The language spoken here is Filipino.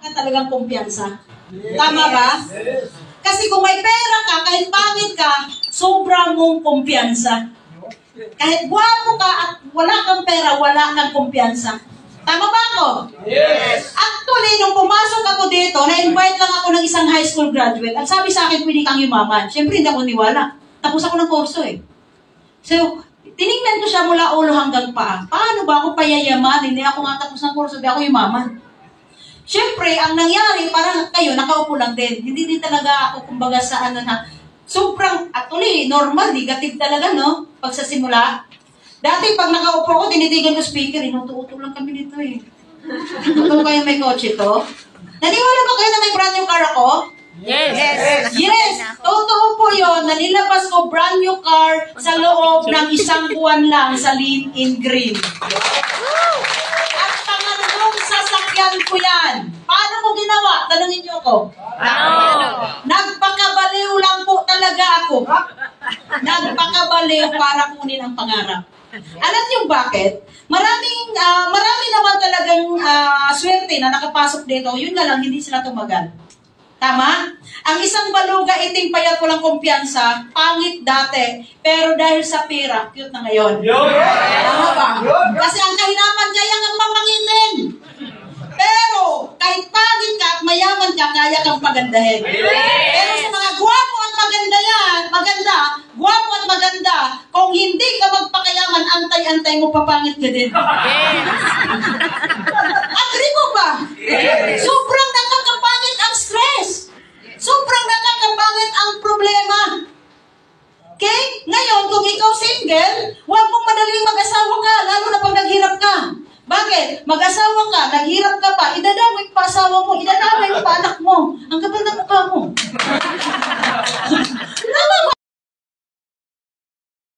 Talagang kumpiyansa. Tama ba? Kasi kung may pera ka, kahit pangit ka, sobra mong kumpiyansa. Kahit gwapo ka at wala kang pera, wala kang kumpiyansa. Tama ba ako? Yes! Actually, nung pumasok ako dito, na-invite lang ako ng isang high school graduate. At sabi sa akin, pwede kang yumaman. Siyempre, hindi ako niwala. Tapos ako ng kurso eh. So, tinignan ko siya mula ulo hanggang paa. Paano ba ako payayaman? Hindi ako nga tapos ng kurso, hindi ako yumaman. Siyempre, ang nangyari, parang kayo, nakaupo lang din. Hindi din talaga ako, kumbaga sa ano na, sobrang, actually, normal, negative talaga, no? Pag sa simula. Dati, pag nakaupo ko, tinitigan ko speaker, inuto-uto lang kami nito eh. Ito kayo may kotse to? Naniwala ba kayo na may brand new car ako? Yes! Yes! Totoo po yun, na nilabas ko brand new car sa loob ng isang buwan lang sa Lean in Green. At pangalawang sasakyan ko yan. Paano ko ginawa? Tanungin niyo ako. Nagpakabaliw lang po talaga ako. Nagpakabaliw para kunin ang pangarap. Alam niyo bakit? Marami naman talagang swerte na nakapasok dito. Yun nga lang, hindi sila tumagal. Tama? Ang isang baluga, iting payat, walang kumpiyansa, pangit dati, pero dahil sa pera, cute na ngayon. Tama ba? Kasi ang kahinapan niya yung ang mamangitin. Pero, kahit pangit ka at mayaman ka, kaya kang pagandahin. Pero sa mga gwapo at maganda, gwapo at maganda, kung hindi ka magpakayaman, antay-antay mo, papangit ka din. Agree mo ba? Sobrang nakakapangit ang stress. Sobrang nakakapangit ang problema. Okay? Ngayon, kung ikaw single, huwag mong madaling mag-asawa ka, lalo na pag naghirap ka. Bakit? Mag-asawa ka, naghirap ka pa, idadamay pa asawa mo, idadamay